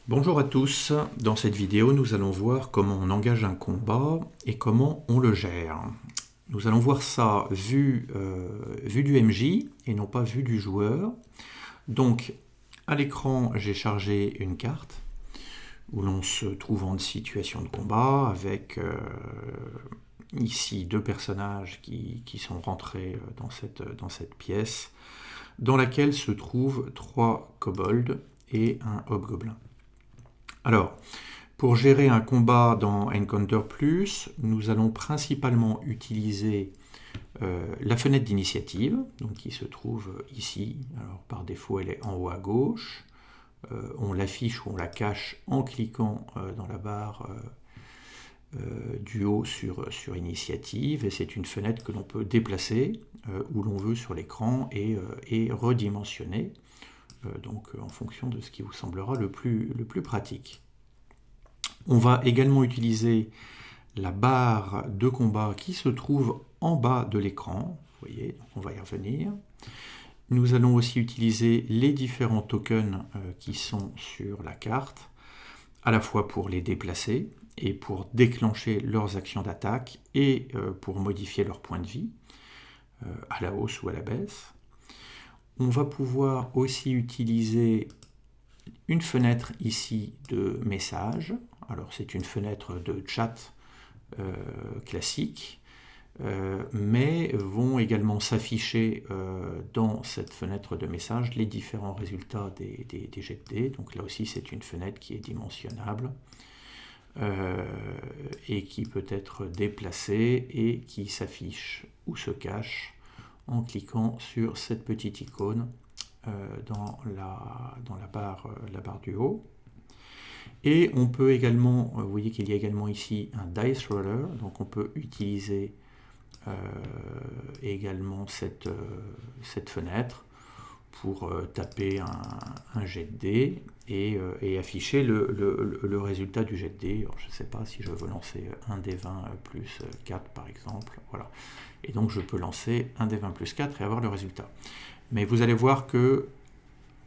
Bonjour à tous, dans cette vidéo nous allons voir comment on engage un combat et comment on le gère. Nous allons voir ça vu du MJ et non pas vu du joueur. Donc à l'écran j'ai chargé une carte où l'on se trouve en situation de combat avec ici deux personnages qui sont rentrés dans cette pièce dans laquelle se trouvent 3 kobolds et un hobgoblin. Alors, pour gérer un combat dans Encounter Plus, nous allons principalement utiliser la fenêtre d'initiative, donc qui se trouve ici. Alors, par défaut, elle est en haut à gauche. On l'affiche ou on la cache en cliquant dans la barre du haut sur Initiative. Et c'est une fenêtre que l'on peut déplacer où l'on veut sur l'écran et redimensionner. Donc en fonction de ce qui vous semblera le plus pratique. On va également utiliser la barre de combat qui se trouve en bas de l'écran. Vous voyez, on va y revenir. Nous allons aussi utiliser les différents tokens qui sont sur la carte, à la fois pour les déplacer et pour déclencher leurs actions d'attaque et pour modifier leur point de vie, à la hausse ou à la baisse. On va pouvoir aussi utiliser une fenêtre ici de message. Alors c'est une fenêtre de chat classique, mais vont également s'afficher dans cette fenêtre de message les différents résultats des jets de dés. Donc là aussi c'est une fenêtre qui est dimensionnable et qui peut être déplacée et qui s'affiche ou se cache en cliquant sur cette petite icône dans la barre du haut. Et on peut également, vous voyez qu'il y a également ici un dice roller, donc on peut utiliser également cette fenêtre pour taper un jet de dés et afficher le résultat du jet de dés. Alors, je ne sais pas si je veux lancer un des 20 plus 4 par exemple. Voilà. Et donc je peux lancer un des 20 plus 4 et avoir le résultat. Mais vous allez voir que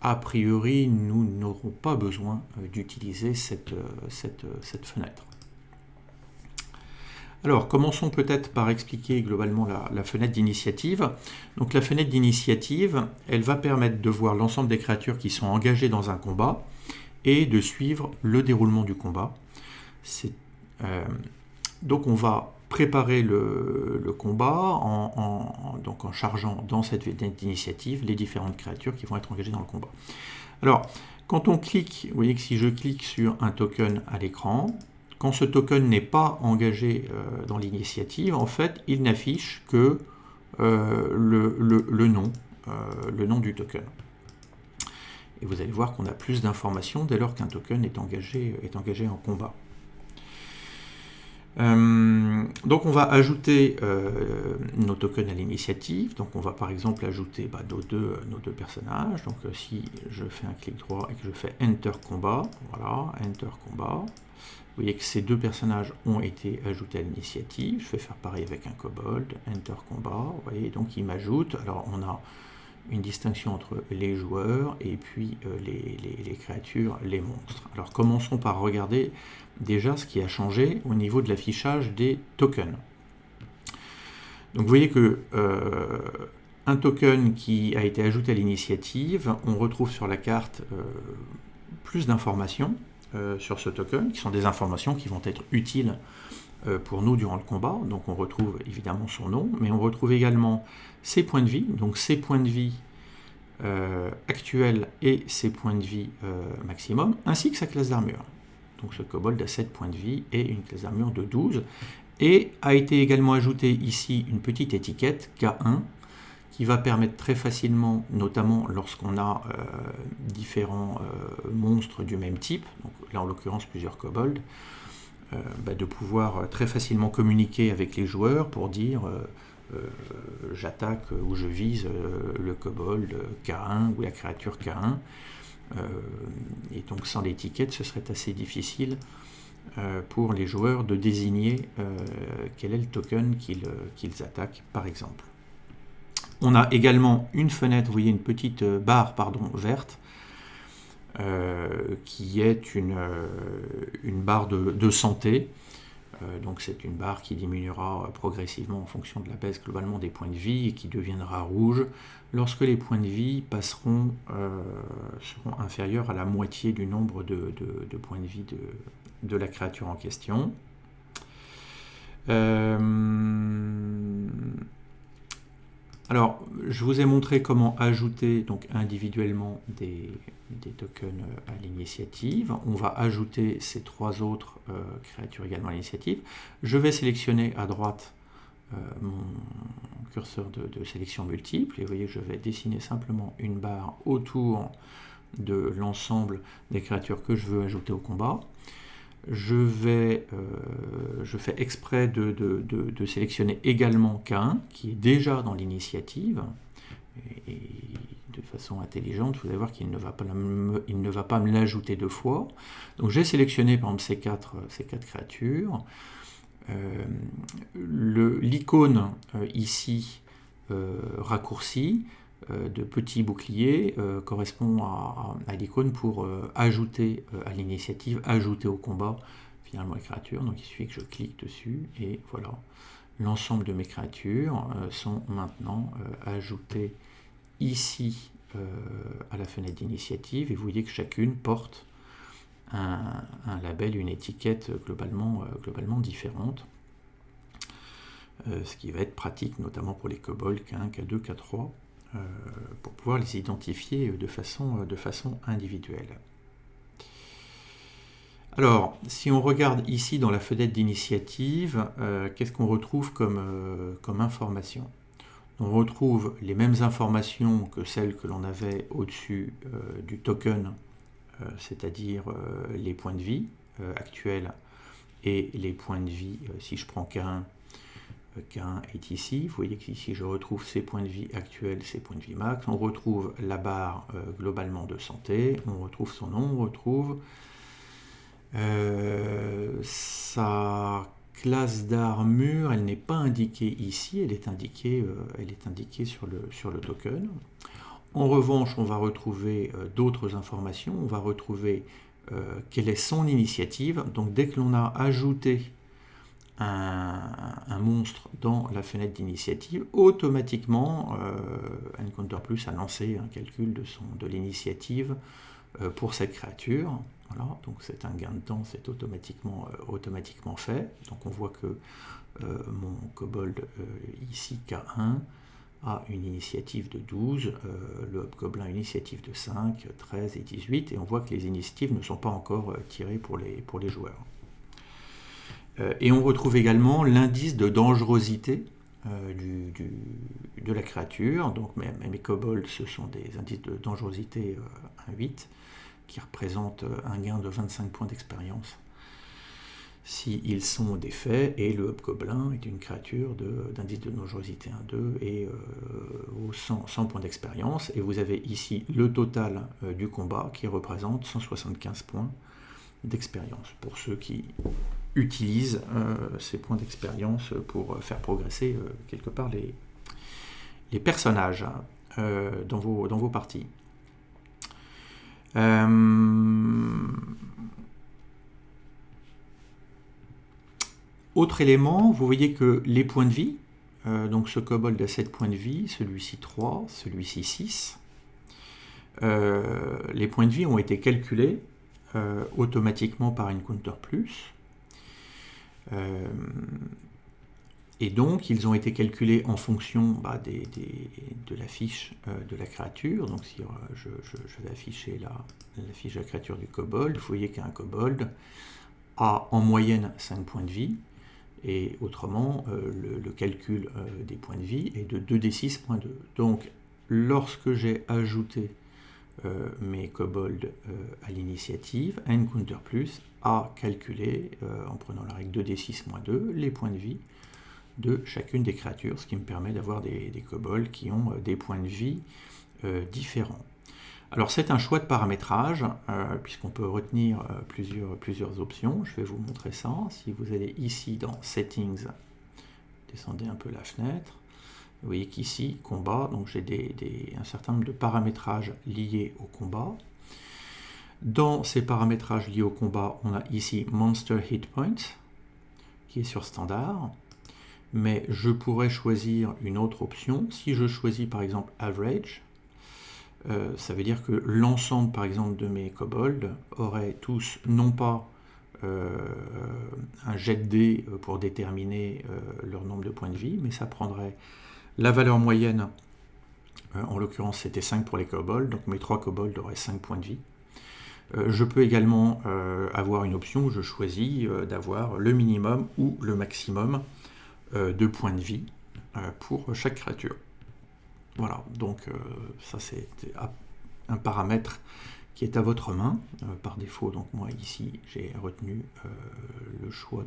a priori, nous n'aurons pas besoin d'utiliser cette fenêtre. Alors, commençons peut-être par expliquer globalement la fenêtre d'initiative. Donc la fenêtre d'initiative, elle va permettre de voir l'ensemble des créatures qui sont engagées dans un combat et de suivre le déroulement du combat. Donc on va préparer le combat donc en chargeant dans cette fenêtre d'initiative les différentes créatures qui vont être engagées dans le combat. Alors, quand on clique, vous voyez que si je clique sur un token à l'écran, quand ce token n'est pas engagé dans l'initiative, en fait, il n'affiche que le nom du token. Et vous allez voir qu'on a plus d'informations dès lors qu'un token est engagé en combat. Donc on va ajouter nos tokens à l'initiative. Donc on va par exemple ajouter nos deux personnages. Donc si je fais un clic droit et que je fais Enter Combat, voilà, Enter Combat, vous voyez que ces deux personnages ont été ajoutés à l'initiative. Je vais faire pareil avec un kobold, Enter Combat, vous voyez, donc il m'ajoute. Alors on a une distinction entre les joueurs et puis les créatures, les monstres. Alors commençons par regarder déjà ce qui a changé au niveau de l'affichage des tokens. Donc vous voyez que un token qui a été ajouté à l'initiative, on retrouve sur la carte plus d'informations sur ce token, qui sont des informations qui vont être utiles pour nous durant le combat. Donc on retrouve évidemment son nom, mais on retrouve également ses points de vie, donc ses points de vie actuels et ses points de vie maximum, ainsi que sa classe d'armure. Donc ce kobold a 7 points de vie et une classe d'armure de 12, et a été également ajouté ici une petite étiquette K1 qui va permettre très facilement, notamment lorsqu'on a différents monstres du même type, donc là en l'occurrence plusieurs kobolds, de pouvoir très facilement communiquer avec les joueurs pour dire j'attaque ou je vise le kobold K1 ou la créature K1. Et donc sans l'étiquette, ce serait assez difficile pour les joueurs de désigner quel est le token qu'ils attaquent, par exemple. On a également une fenêtre, vous voyez une petite barre verte, qui est une barre de santé. Donc c'est une barre qui diminuera progressivement en fonction de la baisse globalement des points de vie et qui deviendra rouge lorsque les points de vie seront inférieurs à la moitié du nombre de points de vie de la créature en question. Alors, je vous ai montré comment ajouter donc individuellement des tokens à l'initiative. On va ajouter ces 3 autres créatures également à l'initiative. Je vais sélectionner à droite mon curseur de sélection multiple. Et vous voyez que je vais dessiner simplement une barre autour de l'ensemble des créatures que je veux ajouter au combat. Je fais exprès de sélectionner également K1, qui est déjà dans l'initiative, et de façon intelligente, vous allez voir qu'il ne va pas me l'ajouter 2 fois. Donc j'ai sélectionné par exemple ces quatre créatures. L'icône ici raccourcie de petit bouclier correspond à l'icône pour ajouter à l'initiative, ajouter au combat finalement les créatures. Donc il suffit que je clique dessus et voilà, l'ensemble de mes créatures sont maintenant ajoutées ici à la fenêtre d'initiative, et vous voyez que chacune porte un label, une étiquette globalement différente. Ce qui va être pratique notamment pour les kobolds K1, K2, K3, pour pouvoir les identifier de façon individuelle. Alors, si on regarde ici dans la fenêtre d'initiative, qu'est-ce qu'on retrouve comme information? On retrouve les mêmes informations que celles que l'on avait au-dessus du token, c'est-à-dire les points de vie actuels et les points de vie, si je prends K1 est ici. Vous voyez qu'ici je retrouve ces points de vie actuels, ces points de vie max. On retrouve la barre globalement de santé, on retrouve son nom, on retrouve sa classe d'armure. Elle n'est pas indiquée ici, elle est indiquée sur le token. En revanche, on va retrouver d'autres informations. On va retrouver quelle est son initiative. Donc dès que l'on a ajouté un monstre dans la fenêtre d'initiative, automatiquement Encounter Plus a lancé un calcul de l'initiative pour cette créature. Voilà, donc c'est un gain de temps, c'est automatiquement fait. Donc on voit que mon kobold ici K1 a une initiative de 12, le hobgoblin une initiative de 5, 13 et 18, et on voit que les initiatives ne sont pas encore tirées pour les joueurs. Et on retrouve également l'indice de dangerosité de la créature. Donc mes kobolds, ce sont des indices de dangerosité 1,8 qui représentent un gain de 25 points d'expérience s'ils sont défaits, et le hobgoblin est une créature d'indice de dangerosité 1,2 et 100 points d'expérience. Et vous avez ici le total du combat qui représente 175 points d'expérience pour ceux qui utilisent ces points d'expérience pour faire progresser quelque part les personnages dans vos parties. Autre élément, vous voyez que les points de vie, donc ce kobold a 7 points de vie, celui-ci 3, celui-ci 6. Les points de vie ont été calculés automatiquement par Encounter Plus. Et donc, ils ont été calculés en fonction de la fiche de la créature. Donc, si je vais afficher la fiche de la créature du kobold, vous voyez qu'un kobold a en moyenne 5 points de vie. Et autrement, le calcul des points de vie est de 2d6.2. Donc, lorsque j'ai ajouté mes kobolds à l'initiative, Encounter Plus a calculé, en prenant la règle 2d6-2, les points de vie de chacune des créatures, ce qui me permet d'avoir des kobolds qui ont des points de vie différents. Alors c'est un choix de paramétrage, puisqu'on peut retenir plusieurs options. Je vais vous montrer ça. Si vous allez ici dans Settings, descendez un peu la fenêtre, vous voyez qu'ici, combat, donc j'ai un certain nombre de paramétrages liés au combat. Dans ces paramétrages liés au combat, on a ici Monster Hit Points, qui est sur standard. Mais je pourrais choisir une autre option. Si je choisis par exemple Average, ça veut dire que l'ensemble par exemple de mes kobolds auraient tous non pas un jet de dés pour déterminer leur nombre de points de vie, mais ça prendrait la valeur moyenne, en l'occurrence c'était 5 pour les kobolds, donc mes 3 kobolds auraient 5 points de vie. Je peux également avoir une option où je choisis d'avoir le minimum ou le maximum de points de vie pour chaque créature. Voilà, donc ça c'est un paramètre qui est à votre main par défaut. Donc moi ici j'ai retenu le choix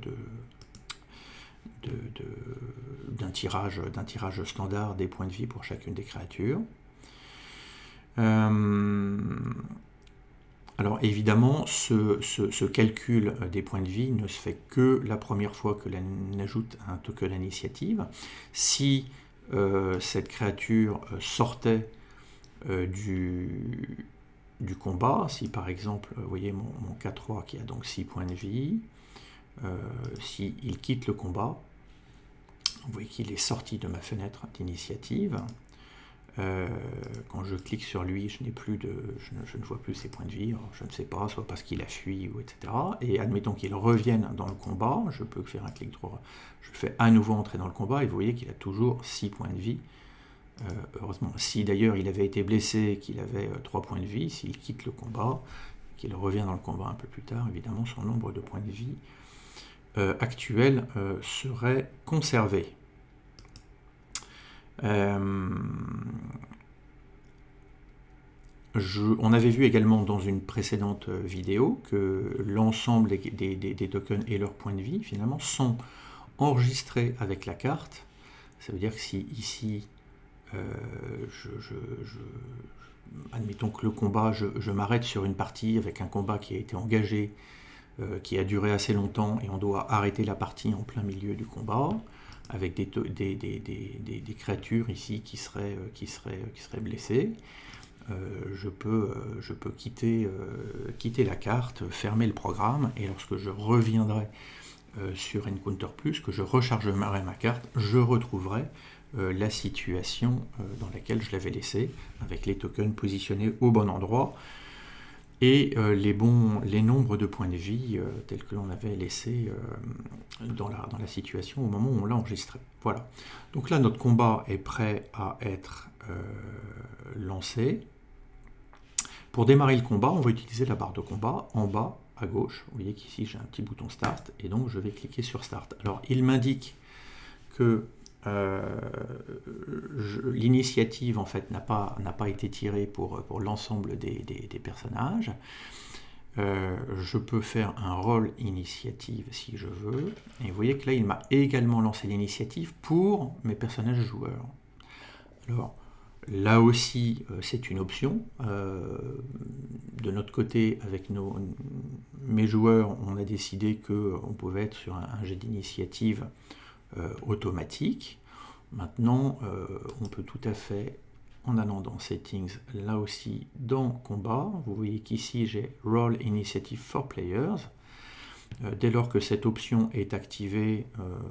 d'un tirage standard des points de vie pour chacune des créatures. Alors évidemment, ce calcul des points de vie ne se fait que la première fois que l'on ajoute un token d'initiative. Si cette créature sortait du combat, si par exemple, vous voyez mon K3 qui a donc 6 points de vie, s'il quitte le combat, vous voyez qu'il est sorti de ma fenêtre d'initiative. Quand je clique sur lui, je ne vois plus ses points de vie, alors je ne sais pas, soit parce qu'il a fui, ou etc. Et admettons qu'il revienne dans le combat, je peux faire un clic droit, je le fais à nouveau entrer dans le combat, et vous voyez qu'il a toujours 6 points de vie. Heureusement, si d'ailleurs il avait été blessé, qu'il avait 3 points de vie, s'il quitte le combat, qu'il revient dans le combat un peu plus tard, évidemment son nombre de points de vie actuel serait conservé. On avait vu également dans une précédente vidéo que l'ensemble des tokens et leurs points de vie finalement sont enregistrés avec la carte. Ça veut dire que si ici admettons que le combat, je m'arrête sur une partie avec un combat qui a été engagé, qui a duré assez longtemps, et on doit arrêter la partie en plein milieu du combat, avec des créatures ici qui seraient blessées. Je peux quitter la carte, fermer le programme, et lorsque je reviendrai sur Encounter Plus, que je rechargerai ma carte, je retrouverai la situation dans laquelle je l'avais laissée, avec les tokens positionnés au bon endroit, et les nombres de points de vie tels que l'on avait laissé dans la situation au moment où on l'a enregistré. Voilà. Donc là, notre combat est prêt à être lancé. Pour démarrer le combat, on va utiliser la barre de combat en bas à gauche. Vous voyez qu'ici j'ai un petit bouton Start, et donc je vais cliquer sur Start. Alors il m'indique que l'initiative en fait n'a pas été tirée pour l'ensemble des personnages. Je peux faire un roll initiative si je veux, et vous voyez que là il m'a également lancé l'initiative pour mes personnages joueurs. Alors là aussi c'est une option. De notre côté, avec mes joueurs, on a décidé qu'on pouvait être sur un jet d'initiative automatique. Maintenant, on peut tout à fait, en allant dans Settings, là aussi dans Combat, vous voyez qu'ici j'ai Roll Initiative for Players. Dès lors que cette option est activée,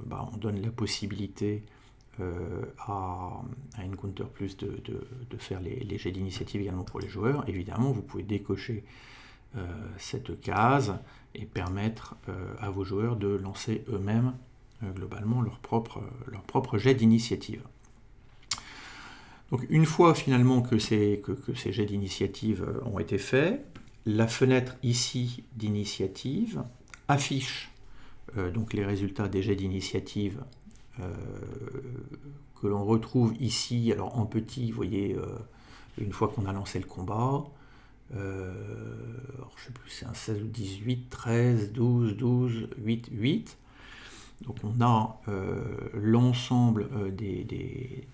on donne la possibilité à Encounter Plus de faire les jets d'initiative également pour les joueurs. Évidemment, vous pouvez décocher cette case et permettre à vos joueurs de lancer eux-mêmes globalement leur propre jet d'initiative. Donc une fois finalement que ces jets d'initiative ont été faits, la fenêtre ici d'initiative affiche donc les résultats des jets d'initiative que l'on retrouve ici, alors en petit, vous voyez, une fois qu'on a lancé le combat, alors je ne sais plus, c'est un 16 ou 18, 13, 12, 8, 8. Donc on a l'ensemble des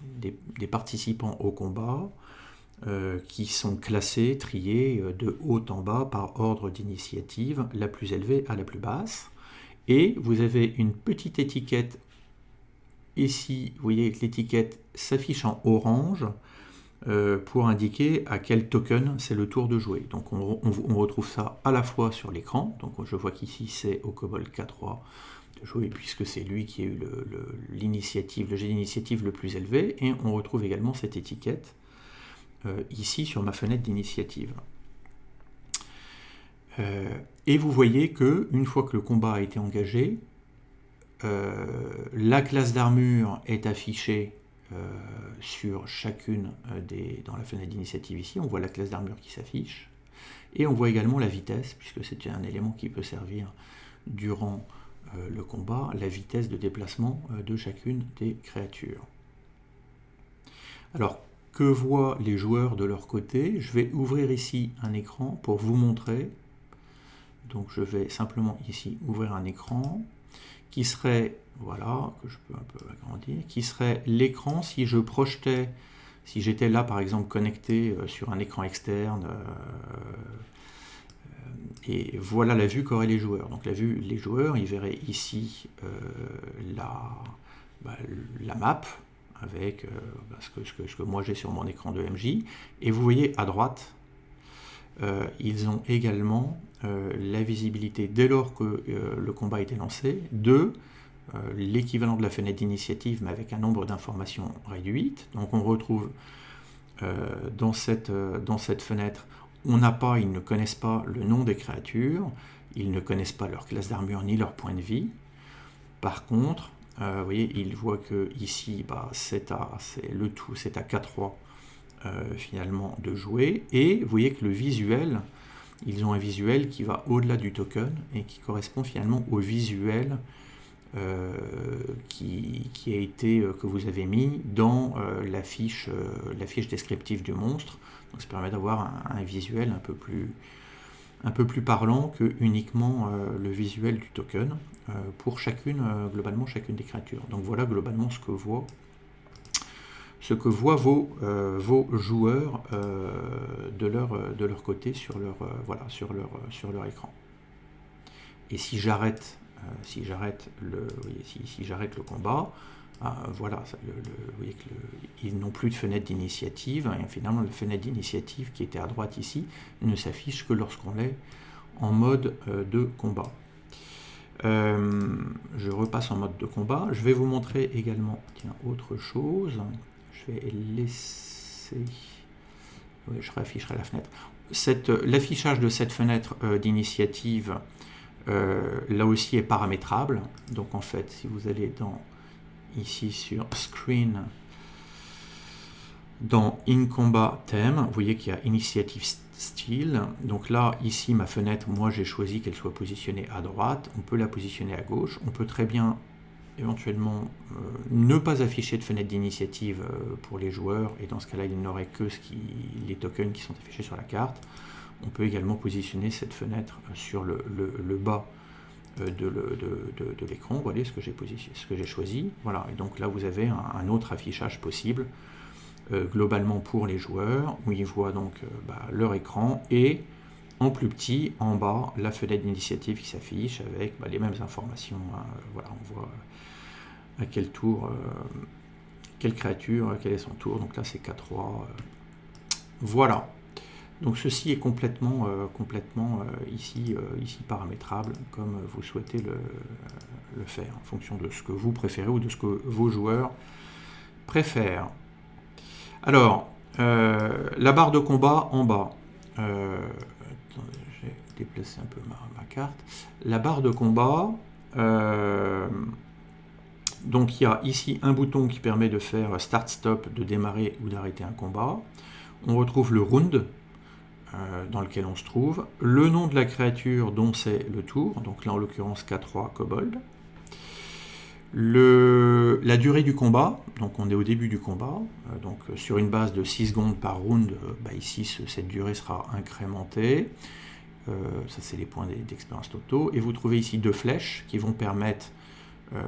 participants au combat qui sont classés, triés de haut en bas par ordre d'initiative, la plus élevée à la plus basse. Et vous avez une petite étiquette ici, vous voyez que l'étiquette s'affiche en orange pour indiquer à quel token c'est le tour de jouer. Donc on retrouve ça à la fois sur l'écran, donc je vois qu'ici c'est au Kobold K3 de jouer puisque c'est lui qui a eu l'initiative, le jet d'initiative le plus élevé, et on retrouve également cette étiquette ici sur ma fenêtre d'initiative. Et vous voyez que une fois que le combat a été engagé, la classe d'armure est affichée sur chacune dans la fenêtre d'initiative ici. On voit la classe d'armure qui s'affiche, et on voit également la vitesse, puisque c'est un élément qui peut servir durant le combat, la vitesse de déplacement de chacune des créatures. Alors, que voient les joueurs de leur côté? Je vais ouvrir ici un écran pour vous montrer. Donc je vais simplement ici ouvrir un écran qui serait, voilà, que je peux un peu agrandir, qui serait l'écran si je projetais, si j'étais là par exemple connecté sur un écran externe, et voilà la vue qu'auraient les joueurs. Donc les joueurs, ils verraient ici la map, avec ce que moi j'ai sur mon écran de MJ, et vous voyez à droite, ils ont également la visibilité dès lors que le combat a été lancé, de l'équivalent de la fenêtre d'initiative, mais avec un nombre d'informations réduite. Donc on retrouve dans cette fenêtre, ils ne connaissent pas le nom des créatures, ils ne connaissent pas leur classe d'armure ni leur point de vie. Par contre, vous voyez, ils voient que ici, c'est à K3 finalement de jouer, et vous voyez que le visuel, ils ont un visuel qui va au-delà du token et qui correspond finalement au visuel que vous avez mis dans la fiche descriptive du monstre. Donc ça permet d'avoir un visuel un peu plus parlant que uniquement le visuel du token pour globalement chacune des créatures. Donc voilà globalement ce que voient vos joueurs de leur côté sur leur écran. Et si j'arrête le combat, voilà, vous voyez qu'ils n'ont plus de fenêtre d'initiative, et finalement la fenêtre d'initiative qui était à droite ici ne s'affiche que lorsqu'on est en mode de combat. Je repasse en mode de combat. Je vais vous montrer également autre chose. Je vais laisser... Oui, je réafficherai la fenêtre. L'affichage de cette fenêtre d'initiative, là aussi, est paramétrable. Donc en fait, si vous allez ici sur Screen, dans In Combat Theme, vous voyez qu'il y a Initiative Style. Donc là, ici, ma fenêtre, moi j'ai choisi qu'elle soit positionnée à droite. On peut la positionner à gauche. On peut très bien éventuellement ne pas afficher de fenêtre d'initiative pour les joueurs, et dans ce cas-là, il n'aurait que les tokens qui sont affichés sur la carte. On peut également positionner cette fenêtre sur le bas de l'écran. Vous voyez ce que j'ai choisi. Voilà, et donc là, vous avez un autre affichage possible, globalement pour les joueurs, où ils voient donc leur écran, et en plus petit, en bas, la fenêtre d'initiative qui s'affiche avec les mêmes informations. Voilà, on voit à quel tour, quelle créature, quel est son tour. Donc là, c'est K3. Voilà. Donc ceci est complètement ici paramétrable, comme vous souhaitez le faire, en fonction de ce que vous préférez ou de ce que vos joueurs préfèrent. Alors, la barre de combat en bas. J'ai déplacé un peu ma carte. La barre de combat, donc il y a ici un bouton qui permet de faire Start-Stop, de démarrer ou d'arrêter un combat. On retrouve le round dans lequel on se trouve, le nom de la créature dont c'est le tour, donc là en l'occurrence K3 Kobold, la durée du combat, donc on est au début du combat, donc sur une base de 6 secondes par round, ici cette durée sera incrémentée, ça c'est les points d'expérience totaux, et vous trouvez ici 2 flèches qui vont permettre,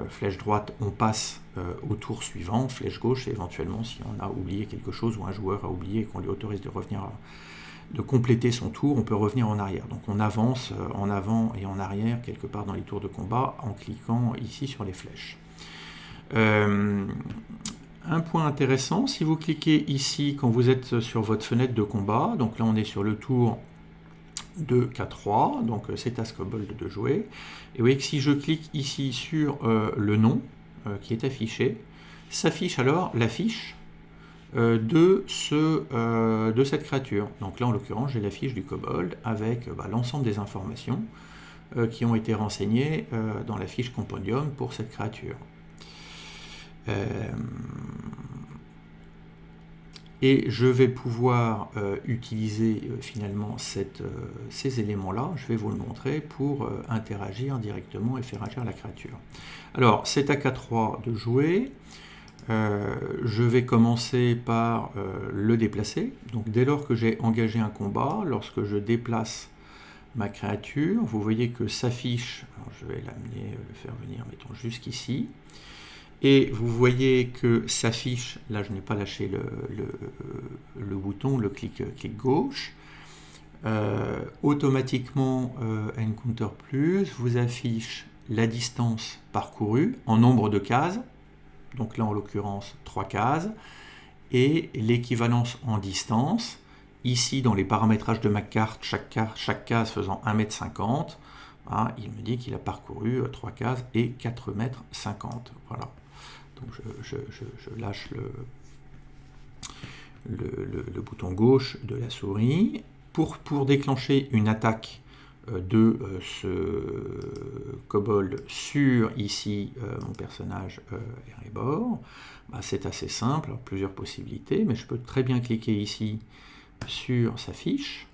flèche droite on passe au tour suivant, flèche gauche éventuellement si on a oublié quelque chose ou un joueur a oublié et qu'on lui autorise de revenir de compléter son tour, on peut revenir en arrière. Donc on avance en avant et en arrière quelque part dans les tours de combat en cliquant ici sur les flèches. un point intéressant, si vous cliquez ici quand vous êtes sur votre fenêtre de combat, donc là on est sur le tour de K3, donc c'est à ce kobold de jouer, et vous voyez que si je clique ici sur le nom qui est affiché, s'affiche alors la fiche de cette créature. Donc là en l'occurrence j'ai la fiche du kobold avec l'ensemble des informations qui ont été renseignées dans la fiche compendium pour cette créature. Et je vais pouvoir utiliser finalement ces éléments-là, je vais vous le montrer, pour interagir directement et faire agir la créature. Alors, c'est à K3 de jouer. Je vais commencer par le déplacer. Donc, dès lors que j'ai engagé un combat, lorsque je déplace ma créature, vous voyez que s'affiche, je vais l'amener, le faire venir, mettons jusqu'ici. Et vous voyez que s'affiche, là je n'ai pas lâché le bouton, le clic gauche, automatiquement Encounter Plus vous affiche la distance parcourue en nombre de cases, donc là en l'occurrence 3 cases, et l'équivalence en distance, ici dans les paramétrages de ma carte, chaque case faisant 1,50 m, il me dit qu'il a parcouru 3 cases et 4,50 m. Voilà. Donc je lâche le bouton gauche de la souris. Pour déclencher une attaque de ce kobold sur ici mon personnage Erebor, c'est assez simple, alors, plusieurs possibilités, mais je peux très bien cliquer ici sur sa fiche.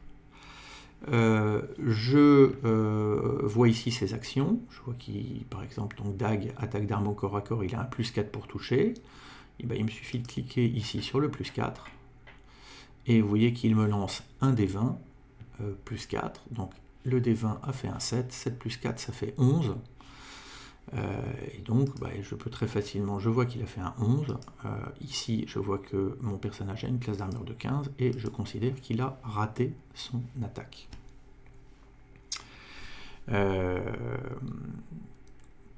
Je vois ici ses actions. Je vois qu'il, par exemple, donc Dag, attaque d'arme au corps à corps, il a un +4 pour toucher. Et il me suffit de cliquer ici sur le +4. Et vous voyez qu'il me lance un D20 +4. Donc le D20 a fait un 7. 7 plus 4, ça fait 11. Et donc, je peux très facilement, je vois qu'il a fait un 11. Ici, je vois que mon personnage a une classe d'armure de 15 et je considère qu'il a raté son attaque.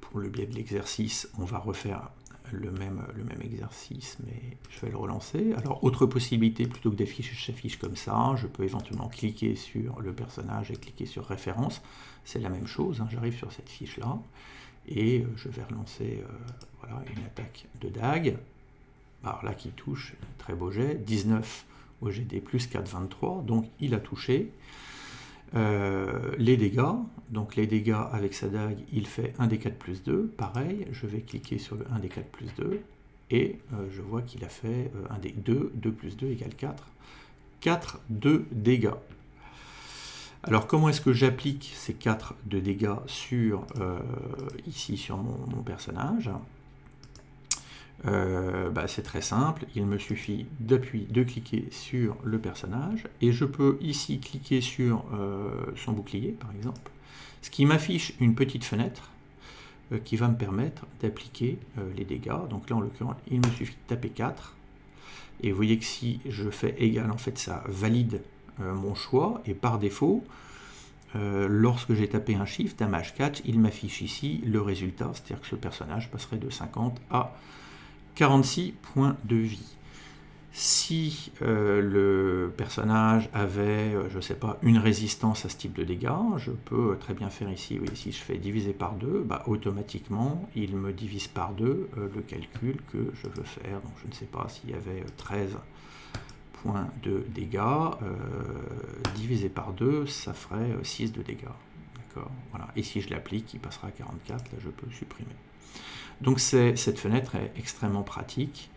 Pour le biais de l'exercice, on va refaire le même exercice, mais je vais le relancer. Alors, autre possibilité, plutôt que d'afficher sa fiche comme ça, je peux éventuellement cliquer sur le personnage et cliquer sur référence. C'est la même chose, hein, j'arrive sur cette fiche-là. Et je vais relancer une attaque de Dag. Alors là qui touche, très beau jet, 19 au GD +4, 23, donc il a touché. Les dégâts, donc les dégâts avec sa dague, il fait 1d4 + 2, pareil, je vais cliquer sur le 1d4 + 2, et je vois qu'il a fait 1d2, 2 + 2 = 4, 4 de dégâts. Alors comment est-ce que j'applique ces 4 de dégâts ici sur mon personnage? C'est très simple, il me suffit de cliquer sur le personnage, et je peux ici cliquer sur son bouclier par exemple, ce qui m'affiche une petite fenêtre qui va me permettre d'appliquer les dégâts. Donc là en l'occurrence il me suffit de taper 4, et vous voyez que si je fais égal, en fait ça valide mon choix, et par défaut, lorsque j'ai tapé un chiffre, damage 4, il m'affiche ici le résultat, c'est-à-dire que ce personnage passerait de 50 à 46 points de vie. Si le personnage avait, je ne sais pas, une résistance à ce type de dégâts, je peux très bien faire ici, oui, si je fais diviser par 2, automatiquement il me divise par 2 le calcul que je veux faire. Donc je ne sais pas s'il y avait 13 points de dégâts, divisé par 2, ça ferait 6 de dégâts. D'accord, voilà. Et si je l'applique, il passera à 44, là je peux supprimer. Donc cette fenêtre est extrêmement pratique.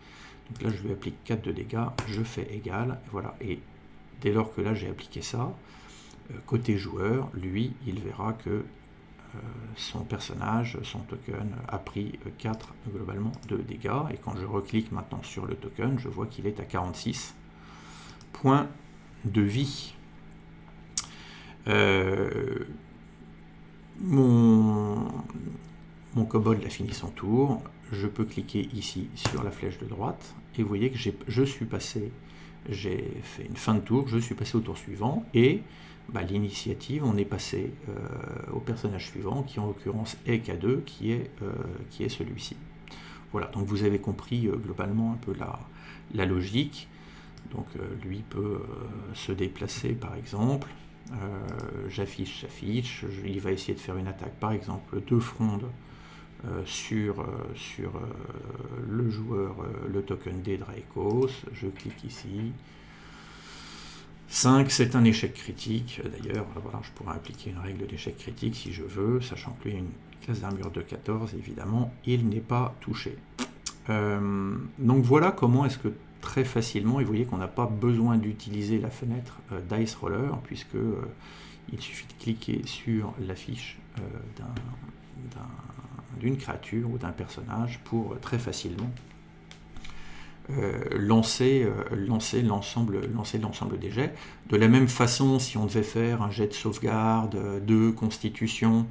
Donc là je lui applique 4 de dégâts, je fais égal, voilà. Et dès lors que là j'ai appliqué ça, côté joueur, lui, il verra que son personnage, son token, a pris 4 globalement de dégâts. Et quand je reclique maintenant sur le token, je vois qu'il est à 46 points de vie. Mon kobold a fini son tour. Je peux cliquer ici sur la flèche de droite et vous voyez que j'ai fait une fin de tour, je suis passé au tour suivant, et l'initiative, on est passé au personnage suivant, qui en l'occurrence est K2, qui est celui-ci. Voilà, donc vous avez compris globalement un peu la logique. Donc lui peut se déplacer par exemple. J'affiche, il va essayer de faire une attaque par exemple de fronde sur le joueur, le token D Draecos. Je clique ici. 5, c'est un échec critique. D'ailleurs, voilà, je pourrais appliquer une règle d'échec critique si je veux, sachant qu'il y a une classe d'armure de 14, évidemment, il n'est pas touché. Donc voilà comment est-ce que très facilement, et vous voyez qu'on n'a pas besoin d'utiliser la fenêtre Dice Roller, puisque il suffit de cliquer sur l'affiche d'une créature ou d'un personnage pour très facilement lancer l'ensemble des jets. De la même façon, si on devait faire un jet de sauvegarde de constitution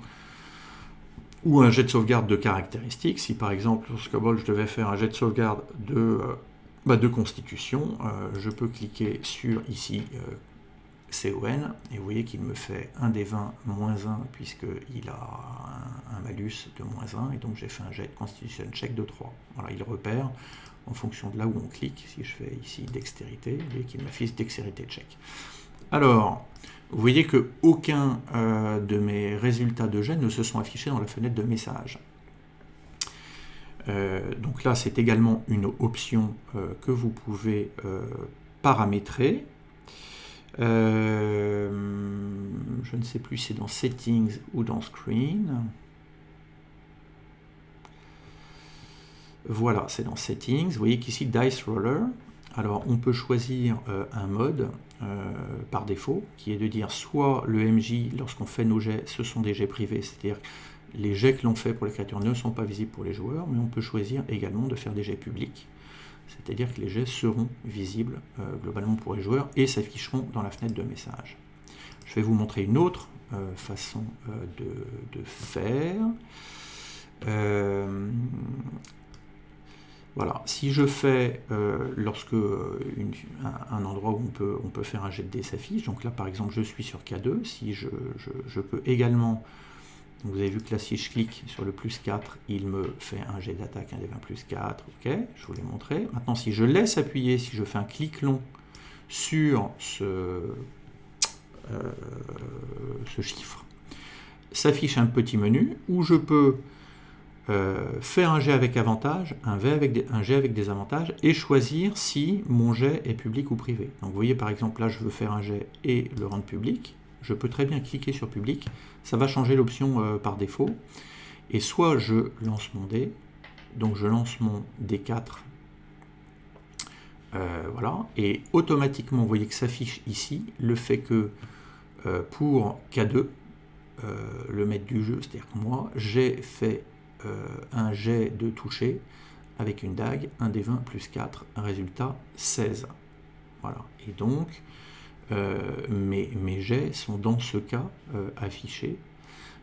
ou un jet de sauvegarde de caractéristiques, si par exemple sur Skobol je devais faire un jet de sauvegarde de constitution, je peux cliquer sur ici CON, et vous voyez qu'il me fait un des 20 moins 1 puisqu'il a un malus de moins 1, et donc j'ai fait un jet de constitution check de 3. Voilà, il repère en fonction de là où on clique. Si je fais ici dextérité, vous voyez qu'il m'affiche dextérité check. Alors, vous voyez que aucun de mes résultats de jet ne se sont affichés dans la fenêtre de message. Donc là, c'est également une option que vous pouvez paramétrer. Je ne sais plus si c'est dans Settings ou dans Screen. Voilà, c'est dans Settings. Vous voyez qu'ici, Dice Roller. Alors, on peut choisir un mode par défaut, qui est de dire soit le MJ, lorsqu'on fait nos jets, ce sont des jets privés, c'est-à-dire les jets que l'on fait pour les créatures ne sont pas visibles pour les joueurs, mais on peut choisir également de faire des jets publics, c'est-à-dire que les jets seront visibles globalement pour les joueurs et s'afficheront dans la fenêtre de message. Je vais vous montrer une autre façon de faire. Voilà, si je fais, lorsque un endroit où on peut faire un jet de dés s'affiche, donc là par exemple je suis sur K2, si je peux également, vous avez vu que là si je clique sur le plus 4, il me fait un jet d'attaque, un des 20 plus 4, ok, je vous l'ai montré. Maintenant si je laisse appuyer, si je fais un clic long sur ce chiffre, s'affiche un petit menu où je peux faire un jet avec avantage, un jet avec des avantages, et choisir si mon jet est public ou privé. Donc vous voyez par exemple là je veux faire un jet et le rendre public, je peux très bien cliquer sur public, ça va changer l'option par défaut, et soit je lance mon dé, donc je lance mon D4, voilà, et automatiquement vous voyez que s'affiche ici le fait que pour K2, le maître du jeu, c'est-à-dire que moi, j'ai fait un jet de toucher avec une dague, un des 20 plus 4, un résultat 16. Voilà. Et donc, mes jets sont dans ce cas affichés.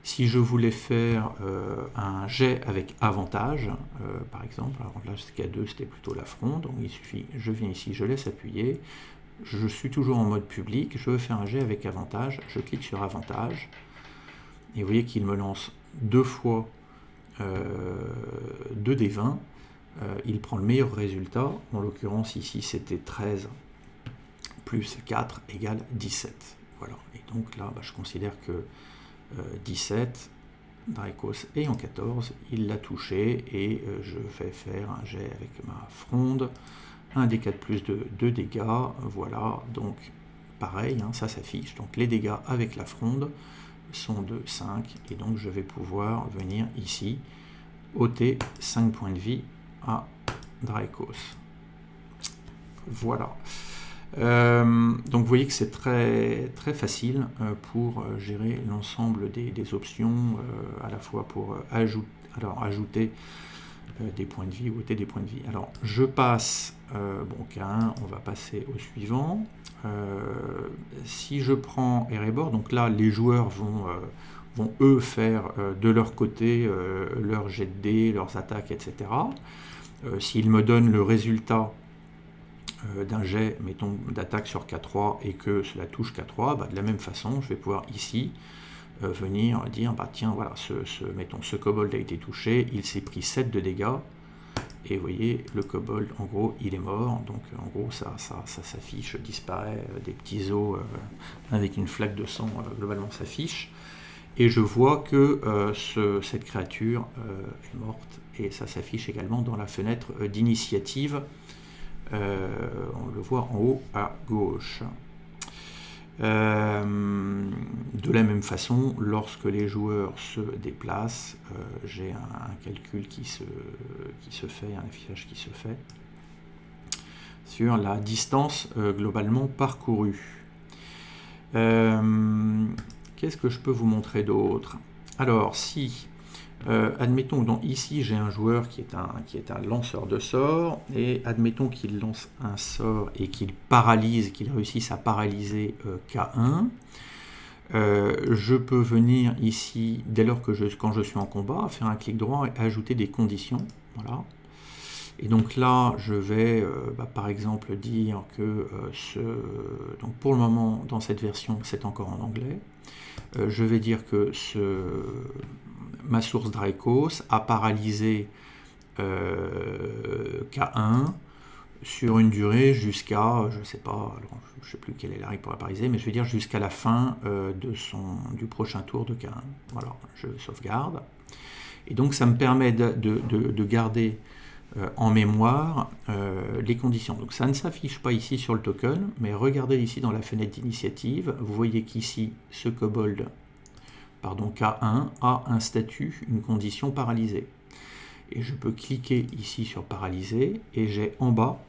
Si je voulais faire un jet avec avantage, par exemple, alors là, ce K2, c'était plutôt la fronde, donc il suffit, je viens ici, je laisse appuyer, je suis toujours en mode public, je veux faire un jet avec avantage, je clique sur avantage, et vous voyez qu'il me lance deux fois 2 des 20, il prend le meilleur résultat, en l'occurrence ici c'était 13 plus 4 égale 17. Voilà, et donc là je considère que 17, Draecos est en 14, il l'a touché, et je vais faire un jet avec ma fronde, un des 4 plus 2 dégâts, voilà, donc pareil, hein, ça s'affiche, donc les dégâts avec la fronde sont de 5, et donc je vais pouvoir venir ici ôter 5 points de vie à Draecos. Voilà. Donc vous voyez que c'est très, très facile pour gérer l'ensemble des options, à la fois pour ajouter des points de vie ou ôter des points de vie. Alors je passe, bon K1, on va passer au suivant. Si je prends Erebor, donc là les joueurs vont eux faire de leur côté leurs jets de dés, leurs attaques, etc. S'ils me donnent le résultat d'un jet, mettons, d'attaque sur K3 et que cela touche K3, bah, de la même façon, je vais pouvoir ici venir dire, bah tiens, voilà, mettons, ce kobold a été touché, il s'est pris 7 de dégâts, Et vous voyez, le kobold, en gros, il est mort. Donc, en gros, ça s'affiche, disparaît. Des petits os avec une flaque de sang, globalement, s'affiche. Et je vois que cette créature est morte. Et ça s'affiche également dans la fenêtre d'initiative. On le voit en haut à gauche. De la même façon, lorsque les joueurs se déplacent, j'ai un calcul qui se fait, un affichage qui se fait sur la distance globalement parcourue. Qu'est-ce que je peux vous montrer d'autre? Alors, si, admettons que ici j'ai un joueur qui est un lanceur de sorts, et admettons qu'il lance un sort et qu'il réussisse à paralyser K1, je peux venir ici, dès lors que quand je suis en combat, faire un clic droit et ajouter des conditions. Voilà. Et donc là, je vais par exemple dire que donc pour le moment, dans cette version, c'est encore en anglais. Je vais dire que ma source Dracos a paralysé K1 sur une durée jusqu'à, je ne sais pas, alors, je ne sais plus quelle est la règle pour la paralyser, mais je vais dire jusqu'à la fin du prochain tour de K1. Voilà, je sauvegarde. Et donc ça me permet de garder en mémoire les conditions. Donc ça ne s'affiche pas ici sur le token, mais regardez ici dans la fenêtre d'initiative, vous voyez qu'ici, ce kobold, K1, a un statut, une condition paralysée. Et je peux cliquer ici sur paralyser, et j'ai en bas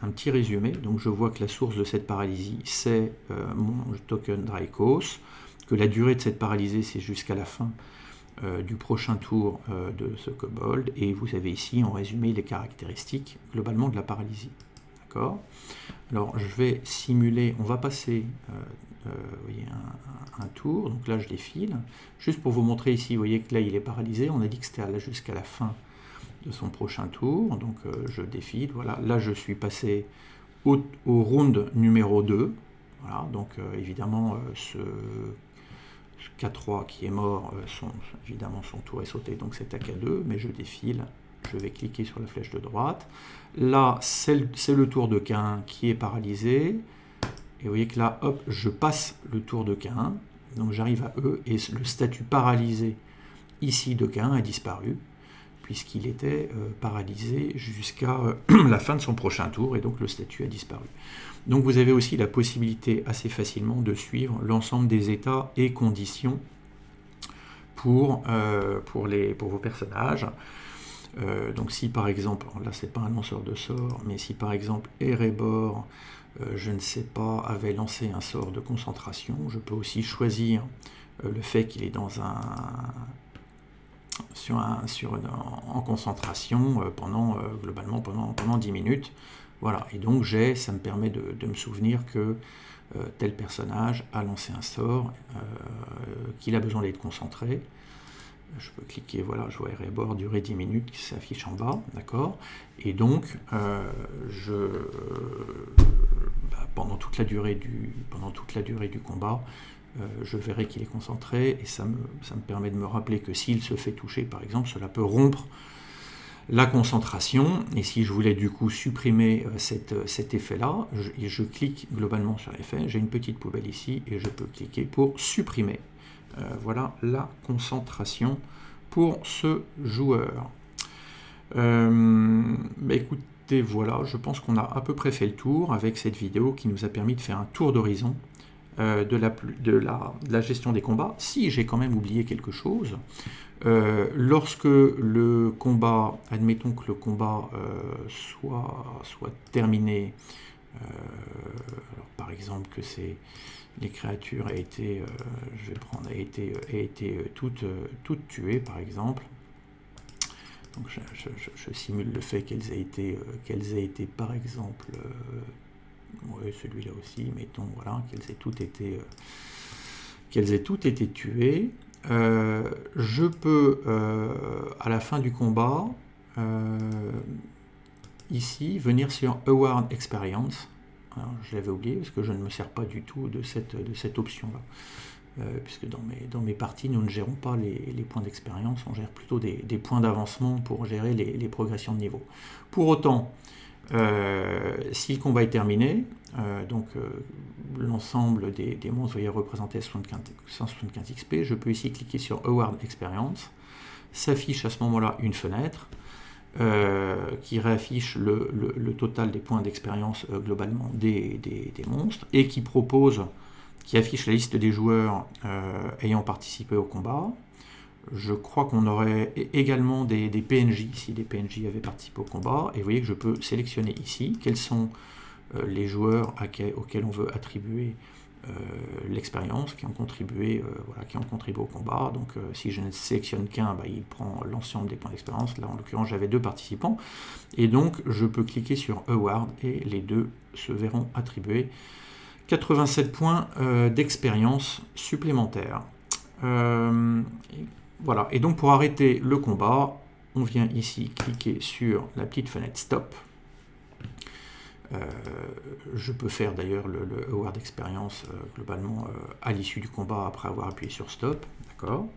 un petit résumé. Donc je vois que la source de cette paralysie, c'est mon token Dracos, que la durée de cette paralysie, c'est jusqu'à la fin du prochain tour de ce kobold, et vous avez ici en résumé les caractéristiques globalement de la paralysie. D'accord? Alors je vais simuler, on va passer vous voyez, un tour, donc là je défile, juste pour vous montrer ici, vous voyez que là il est paralysé, on a dit que c'était jusqu'à la fin de son prochain tour, donc je défile, voilà, là je suis passé au round numéro 2, voilà, donc évidemment ce K3 qui est mort, évidemment son tour est sauté, donc c'est à K2, mais je défile, je vais cliquer sur la flèche de droite. Là, c'est le tour de K1 qui est paralysé, et vous voyez que là, hop, je passe le tour de K1, donc j'arrive à E, et le statut paralysé ici de K1 a disparu, puisqu'il était paralysé jusqu'à la fin de son prochain tour, et donc le statut a disparu. Donc vous avez aussi la possibilité assez facilement de suivre l'ensemble des états et conditions pour vos personnages. Donc si par exemple, là c'est pas un lanceur de sort, mais si par exemple Erebor, je ne sais pas, avait lancé un sort de concentration, je peux aussi choisir le fait qu'il est en concentration globalement pendant 10 minutes. Voilà, et donc ça me permet de me souvenir que tel personnage a lancé un sort, qu'il a besoin d'être concentré. Je peux cliquer, voilà, je vois Erebor, durée 10 minutes qui s'affiche en bas, d'accord. Et donc, pendant toute la durée du combat, je verrai qu'il est concentré, et ça me permet de me rappeler que s'il se fait toucher, par exemple, cela peut rompre la concentration, et si je voulais du coup supprimer cet effet-là, je clique globalement sur l'effet, j'ai une petite poubelle ici, et je peux cliquer pour supprimer. Voilà la concentration pour ce joueur. Écoutez, voilà, je pense qu'on a à peu près fait le tour avec cette vidéo qui nous a permis de faire un tour d'horizon de la gestion des combats. Si j'ai quand même oublié quelque chose, lorsque le combat, admettons que le combat soit terminé, alors par exemple que les créatures aient été, toutes tuées par exemple, donc je simule le fait qu'elles aient été par exemple, ouais, celui-là aussi, mettons, voilà, qu'elles aient toutes été tuées. Je peux, à la fin du combat, ici, venir sur Award Experience. Alors, je l'avais oublié parce que je ne me sers pas du tout de cette option-là. puisque dans mes parties, nous ne gérons pas les points d'expérience, on gère plutôt des points d'avancement pour gérer les progressions de niveau. Pour autant, si le combat est terminé, l'ensemble des monstres voyez représentés à 175 XP, je peux ici cliquer sur Award Experience, s'affiche à ce moment-là une fenêtre qui réaffiche le total des points d'expérience globalement des monstres et qui affiche la liste des joueurs ayant participé au combat. Je crois qu'on aurait également des PNJ, si des PNJ avaient participé au combat, et vous voyez que je peux sélectionner ici quels sont les joueurs auxquels on veut attribuer l'expérience, qui ont contribué au combat. Donc si je ne sélectionne qu'un, il prend l'ensemble des points d'expérience. Là en l'occurrence j'avais 2 participants, et donc je peux cliquer sur Award et les 2 se verront attribuer 87 points d'expérience supplémentaires. Voilà, et donc pour arrêter le combat, on vient ici cliquer sur la petite fenêtre Stop. Je peux faire d'ailleurs le Award Experience globalement à l'issue du combat après avoir appuyé sur Stop. D'accord.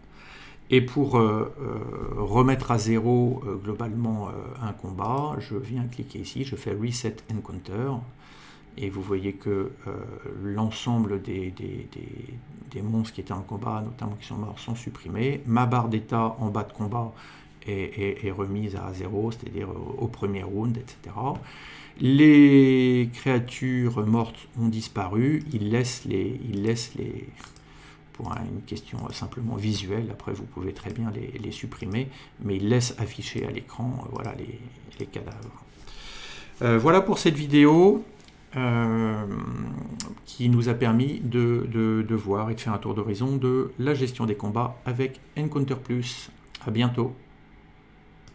Et pour remettre à zéro globalement un combat, je viens cliquer ici, je fais Reset Encounter. Et vous voyez que l'ensemble des monstres qui étaient en combat, notamment qui sont morts, sont supprimés. Ma barre d'état en bas de combat est remise à 0, c'est-à-dire au premier round, etc. Les créatures mortes ont disparu. Il laisse les pour une question simplement visuelle, après vous pouvez très bien les supprimer, mais il laisse afficher à l'écran voilà, les cadavres. Voilà pour cette vidéo. Qui nous a permis de voir et de faire un tour d'horizon de la gestion des combats avec Encounter+. À bientôt.